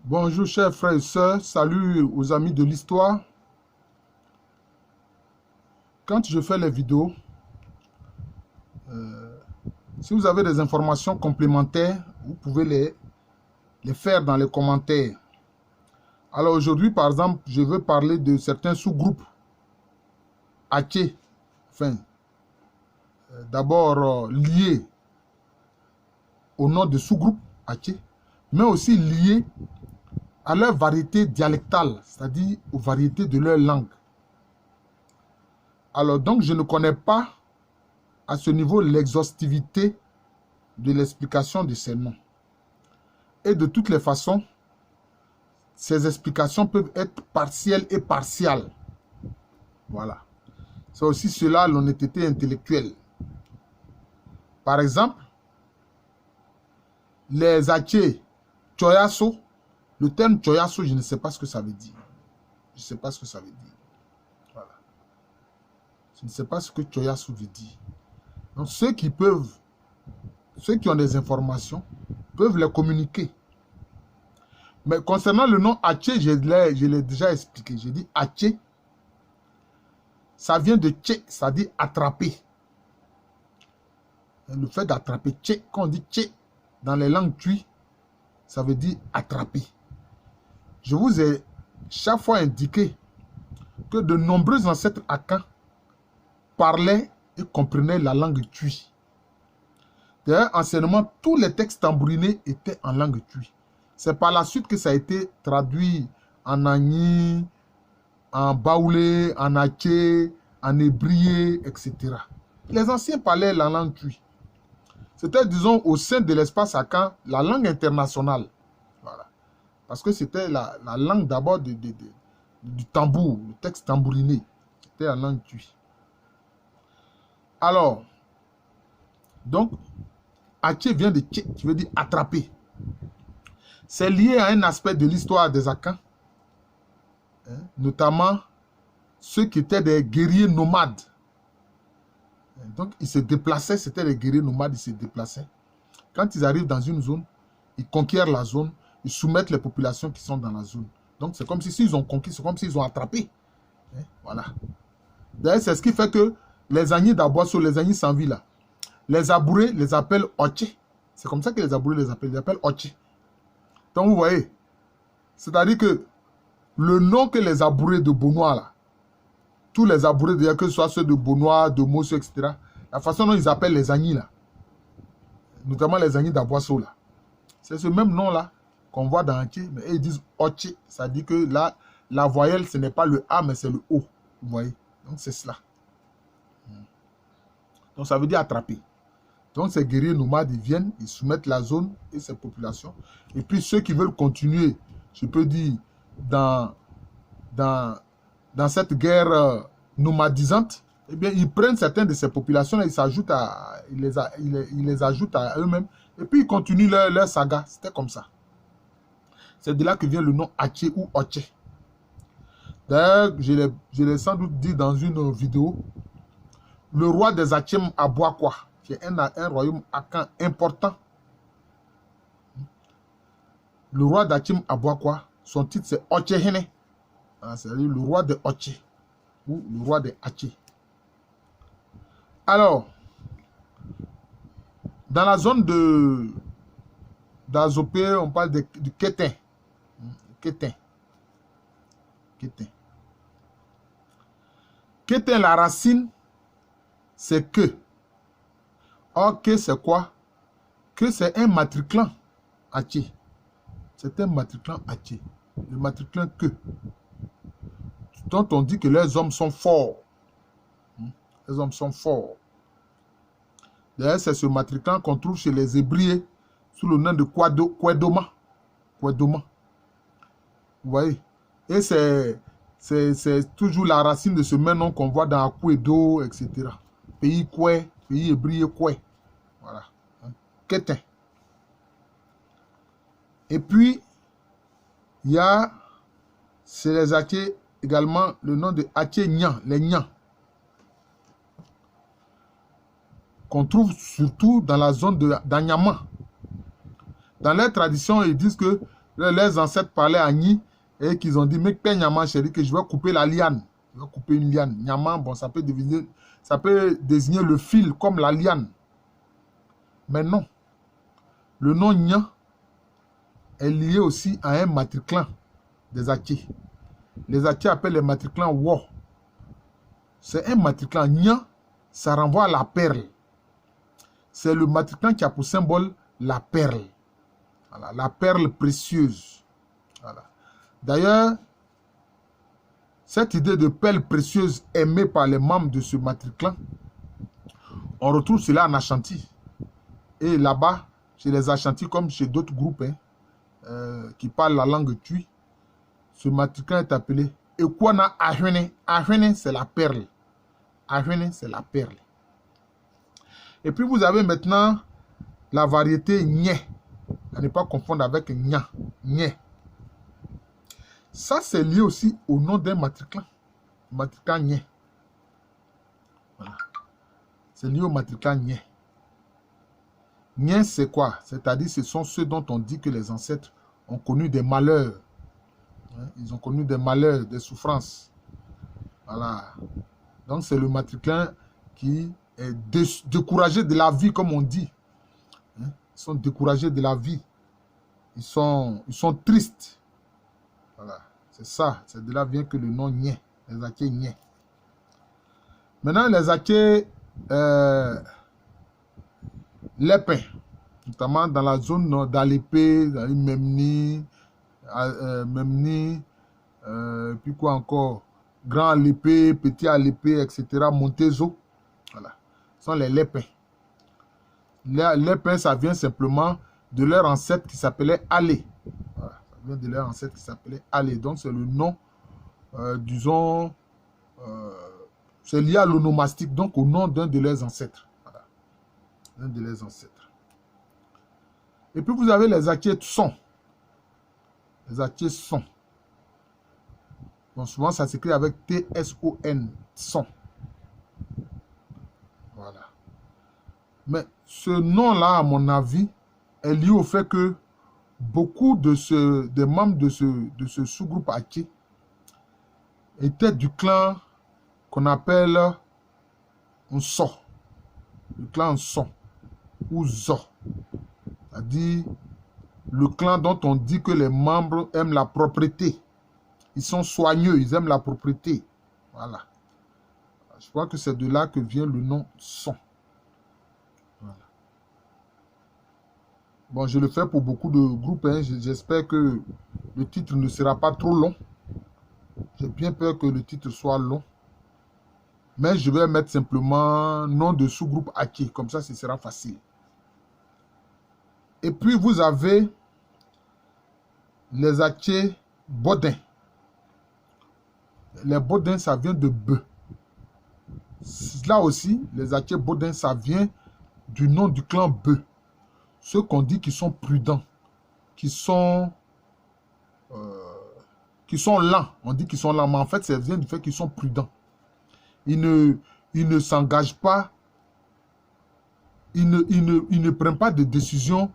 Bonjour chers frères et sœurs, salut aux amis de l'histoire. Quand je fais les vidéos, si vous avez des informations complémentaires, vous pouvez les faire dans les commentaires. Alors aujourd'hui, par exemple, je veux parler de certains sous-groupes Aché, enfin, d'abord liés au nom de sous-groupes Aché, mais aussi liés à leur variété dialectale, c'est-à-dire aux variétés de leur langue. Alors donc, je ne connais pas à ce niveau l'exhaustivité de l'explication de ces noms. Et de toutes les façons, ces explications peuvent être partielles et partiales. Voilà. C'est aussi cela l'honnêteté intellectuelle. Par exemple, les Aché, Choyaso, le terme Choyaso, je ne sais pas ce que ça veut dire. Je ne sais pas ce que ça veut dire. Voilà. Je ne sais pas ce que Choyaso veut dire. Donc ceux qui ont des informations, peuvent les communiquer. Mais concernant le nom Aché, je l'ai déjà expliqué. J'ai dit Aché, ça vient de Tché, c'est-à-dire attraper. Le fait d'attraper Tché, quand on dit Tché, dans les langues tui, ça veut dire attraper. Je vous ai chaque fois indiqué que de nombreux ancêtres Akans parlaient et comprenaient la langue tui. D'ailleurs, anciennement, tous les textes tambourinés étaient en langue tui. C'est par la suite que ça a été traduit en Agni, en Baoulé, en Aché, en Hébrié, etc. Les anciens parlaient la langue tui. C'était, disons, au sein de l'espace Akan, la langue internationale. Voilà. Parce que c'était la langue d'abord du tambour, le texte tambouriné. C'était la langue tui. Alors, donc, Aché vient de Tché, qui veut dire attraper. C'est lié à un aspect de l'histoire des Akans, notamment ceux qui étaient des guerriers nomades. Donc, ils se déplaçaient, c'était des guerriers nomades, ils se déplaçaient. Quand ils arrivent dans une zone, ils conquièrent la zone, ils soumettent les populations qui sont dans la zone. Donc, c'est comme s'ils ont conquis, c'est comme s'ils ont attrapé. Voilà. D'ailleurs, c'est ce qui fait que les Agnis d'Aboisseau, les Agnis sans vie là, les Abourés les appellent Oché. C'est comme ça que les Abourés les appellent Oché. Donc, vous voyez, c'est-à-dire que le nom que les Abourés de Bonois là, tous les Abourés, que ce soit ceux de Bonois, de Mosso, etc., la façon dont ils appellent les Agnis là, notamment les Agnis d'Aboisseau là, c'est ce même nom là qu'on voit dans Aché, mais ils disent Oché. Ça dit que là, la voyelle, ce n'est pas le A, mais c'est le O. Vous voyez? Donc, c'est cela. Donc, ça veut dire attraper. Donc, ces guerriers nomades, ils viennent, ils soumettent la zone et ses populations. Et puis, ceux qui veulent continuer, je peux dire, dans cette guerre nomadisante, eh bien, ils prennent certaines de ces populations, ils les ajoutent à eux-mêmes, et puis ils continuent leur saga. C'était comme ça. C'est de là que vient le nom Aché ou Oché. D'ailleurs, je l'ai sans doute dit dans une vidéo, le roi des Achem Aboakwa, qui est un royaume Akan important. Le roi d'Achem Aboakwa, son titre c'est Ochéhene. C'est-à-dire le roi de Oché ou le roi de Aché. Alors, dans la zone d'Azopé, on parle du Kétin. Kétin. Kétin, la racine, c'est que. Or, que c'est quoi? Que c'est un matriclan Aché. C'est un matriclan Aché. Le matriclan que. Dont on dit que les hommes sont forts. Les hommes sont forts. D'ailleurs, c'est ce matriclan qu'on trouve chez les Hébriés sous le nom de Kwedoma. Kwedoma. Vous voyez? Et c'est toujours la racine de ce même nom qu'on voit dans Akwedo, etc. Pays Kwe, pays Hébrié Kwe. Voilà. Kétin. Et puis, il y a, chez les Aché, également le nom de Aché Nyan, les Nyans. Qu'on trouve surtout dans la zone d'Anyama. Dans leur tradition, ils disent que leurs ancêtres parlaient à Ni et qu'ils ont dit, mais Nyama, chérie, que je vais couper la liane. Je vais couper une liane. Nyama, bon, ça peut désigner le fil comme la liane. Mais non. Le nom Nya est lié aussi à un matriclan des Aké. Les Aké appellent les matriclans Wo. C'est un matriclan. Nya, ça renvoie à la perle. C'est le matriclan qui a pour symbole la perle. Voilà, la perle précieuse. Voilà. D'ailleurs, cette idée de perle précieuse aimée par les membres de ce matriclan, on retrouve cela en Ashanti. Et là-bas, chez les Ashanti, comme chez d'autres groupes qui parlent la langue tui, ce matriclan est appelé Ekwana Ahwene. Ahwene, c'est la perle. Ahwene, c'est la perle. Et puis vous avez maintenant la variété Nye. À ne pas confondre avec Nya. Nye. Ça, c'est lié aussi au nom d'un matriclan. Matriclan Nye. Voilà. C'est lié au matriclan Nye. Nye, c'est quoi? C'est-à-dire, ce sont ceux dont on dit que les ancêtres ont connu des malheurs. Ils ont connu des malheurs, des souffrances. Voilà. Donc, c'est le matriclan qui est découragé de la vie, comme on dit. Ils sont découragés de la vie. Ils sont tristes. Voilà. C'est ça. C'est de là vient que le nom Nye. Les Aké Nye. Maintenant, les Aké Lépin. Notamment dans la zone d'Alépé, dans les Memni, puis quoi encore, Grand Alépé, Petit Alépé, etc. Montezo. Voilà. Ce sont les Lépins. Les Lépins, ça vient simplement de leur ancêtre qui s'appelait Alé. Voilà. Ça vient de leur ancêtre qui s'appelait Alé. Donc, c'est le nom, disons, c'est lié à l'onomastique, donc au nom d'un de leurs ancêtres. Voilà. L'un de leurs ancêtres. Et puis, vous avez les Aké Son. Les Aké Son. Bon, souvent, ça s'écrit avec T-S-O-N. Son. Voilà. Mais ce nom-là, à mon avis, est lié au fait que beaucoup des membres de ce sous-groupe Aké étaient du clan qu'on appelle Nso. Le clan Nso. Ou Zo. C'est-à-dire le clan dont on dit que les membres aiment la propreté. Ils sont soigneux, ils aiment la propreté. Voilà. Je crois que c'est de là que vient le nom Son. Voilà. Bon, je le fais pour beaucoup de groupes. J'espère que le titre ne sera pas trop long. J'ai bien peur que le titre soit long. Mais je vais mettre simplement nom de sous-groupe Aké. Comme ça, ce sera facile. Et puis, vous avez les Aké Bodin. Les Bodins, ça vient de Be. Là aussi, les Aké Bodin, ça vient du nom du clan Be. Ceux qu'on dit qui sont prudents, qui sont lents. On dit qu'ils sont lents, mais en fait, ça vient du fait qu'ils sont prudents. Ils ne s'engagent pas, ils ne prennent pas de décision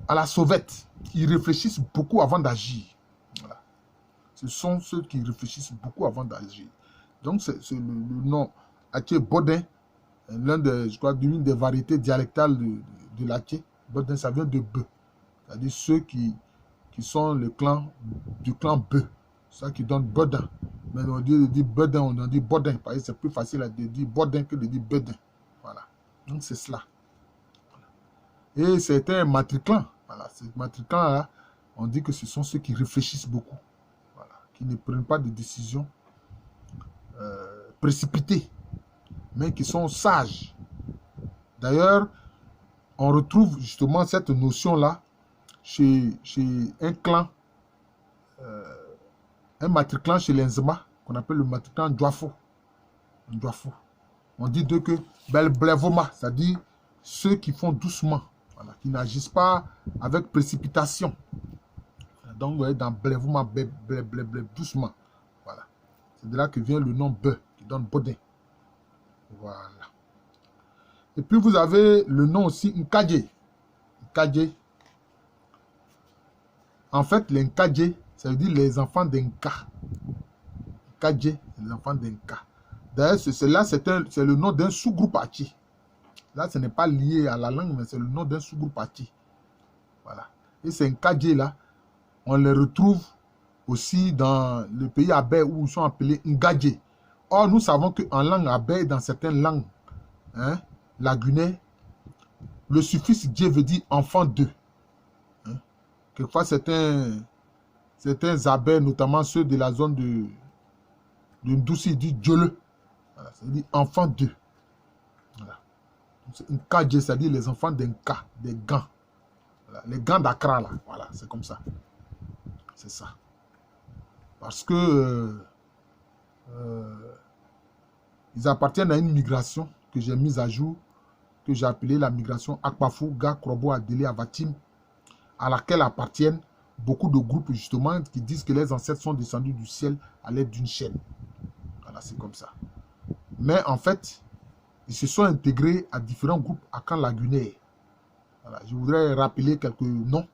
à la sauvette. Ils réfléchissent beaucoup avant d'agir. Voilà. Ce sont ceux qui réfléchissent beaucoup avant d'agir. Donc, c'est le nom Aké Bodin, l'une des variétés dialectales de l'Aké. Bodin, ça vient de Be. C'est-à-dire ceux qui sont du clan Be. C'est ça qui donne Bodin. Mais on dit Bodin, on dit Bodin. Parce que c'est plus facile à dire Bodin que de dire Bedin. Voilà. Donc, c'est cela. Et c'était un matriclan. Voilà. Ces matriclans-là, on dit que ce sont ceux qui réfléchissent beaucoup. Voilà. Qui ne prennent pas de décisions précipitées, mais qui sont sages. D'ailleurs, on retrouve justement cette notion-là chez un clan, un matriclan chez les Nzema, qu'on appelle le matriclan Ndwafo. On dit d'eux que Belblevoma, c'est-à-dire ceux qui font doucement, voilà, qui n'agissent pas avec précipitation. Donc, vous voyez, dans Blevoma, doucement. Voilà. C'est de là que vient le nom Be, qui donne Bodin. Voilà. Et puis, vous avez le nom aussi Nkadje. Nkadje. En fait, les Nkadje, ça veut dire les enfants d'Inka. Nkadje, les enfants d'Inka. D'ailleurs, c'est le nom d'un sous-groupe Achi. Là, ce n'est pas lié à la langue, mais c'est le nom d'un sous-groupe Achi. Voilà. Et ces Nkadje là, on les retrouve aussi dans le pays Abé où ils sont appelés Ngadje. Or, nous savons qu'en langue Abé, dans certaines langues, hein, la Guinée, le suffixe Dje veut dire enfant d'eux. Hein. Quelquefois, certains Abé, notamment ceux de la zone de Ndouci, ils disent Djole. Voilà, ça veut dire enfant d'eux. Voilà. Nkadje, c'est-à-dire les enfants d'un Nka, des gants. Voilà. Les gants d'Accra, là. Voilà, c'est comme ça. C'est ça. Parce que ils appartiennent à une migration que j'ai mise à jour, que j'ai appelée la migration Akpafou, Ga, Krobo, Adélé, Avatim, à laquelle appartiennent beaucoup de groupes justement qui disent que les ancêtres sont descendus du ciel à l'aide d'une chaîne. Voilà, c'est comme ça. Mais en fait, ils se sont intégrés à différents groupes à Kan-la-Guinée. Voilà, je voudrais rappeler quelques noms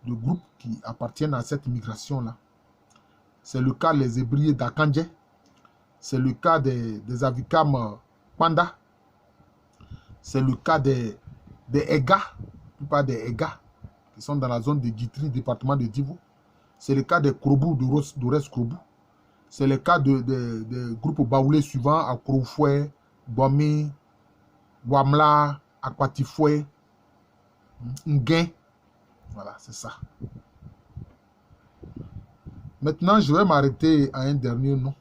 de groupes qui appartiennent à cette migration-là. C'est le cas des Hébriers d'Akandje. C'est le cas des Avikam Panda. C'est le cas des Ega, la plupart des Ega, qui sont dans la zone de Guitry, département de Divo. C'est le cas des Krobou, d'Ores Krobou. C'est le cas des groupes baoulés suivants à Krofoué, Boami, Wamla, Akwatifoué, Nguin. Voilà, c'est ça. Maintenant, je vais m'arrêter à un dernier nom.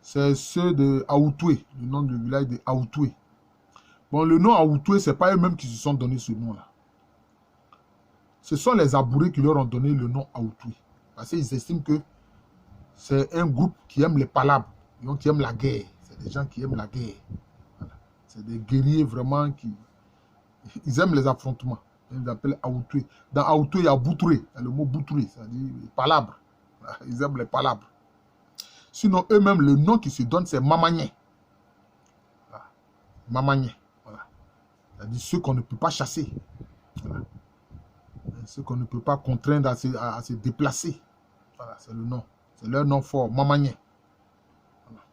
C'est ceux de Aoutoué, le nom du village de Aoutoué. Bon, le nom Aoutoué, ce n'est pas eux-mêmes qui se sont donné ce nom-là. Ce sont les Abourés qui leur ont donné le nom Aoutoué. Parce qu'ils estiment que c'est un groupe qui aime les palabres, donc qui aime la guerre. C'est des gens qui aiment la guerre. Voilà. C'est des guerriers vraiment qui... Ils aiment les affrontements. Ils les appellent Aoutoué. Dans Aoutoué, il y a Boutouré. Il y a le mot Boutouré, c'est-à-dire les palabres. Voilà. Ils aiment les palabres. Sinon, eux-mêmes, le nom qu'ils se donnent, c'est Mamagné. Voilà. Mamagné. Voilà. C'est-à-dire ceux qu'on ne peut pas chasser. Voilà. Ceux qu'on ne peut pas contraindre à se déplacer. Voilà, c'est le nom. C'est leur nom fort, Mamagné. Voilà.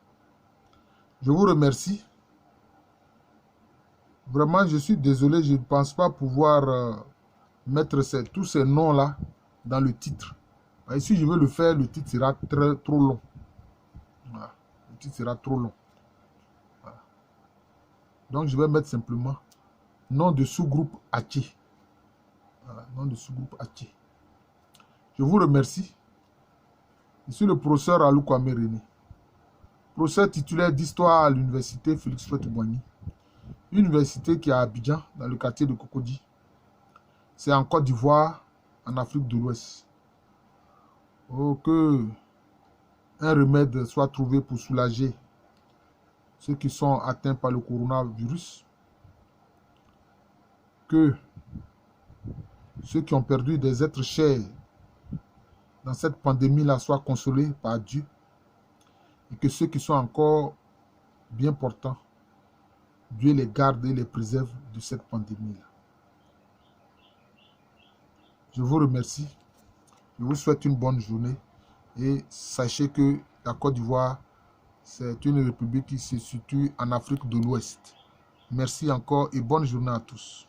Je vous remercie. Vraiment, je suis désolé, je ne pense pas pouvoir mettre tous ces noms-là dans le titre. Et si je veux le faire, le titre sera trop long. Voilà. Le titre sera trop long. Voilà. Donc, je vais mettre simplement nom de sous-groupe Achi. Voilà, nom de sous-groupe Achi. Je vous remercie. Je suis le professeur Alou Kwame René, professeur titulaire d'histoire à l'université Félix Houphouët-Boigny, université qui est à Abidjan, dans le quartier de Cocody. C'est en Côte d'Ivoire, en Afrique de l'Ouest. Oh, que un remède soit trouvé pour soulager ceux qui sont atteints par le coronavirus. Que ceux qui ont perdu des êtres chers dans cette pandémie-là soient consolés par Dieu. Et que ceux qui sont encore bien portants, Dieu les garde et les préserve de cette pandémie-là. Je vous remercie. Je vous souhaite une bonne journée. Et sachez que la Côte d'Ivoire, c'est une république qui se situe en Afrique de l'Ouest. Merci encore et bonne journée à tous.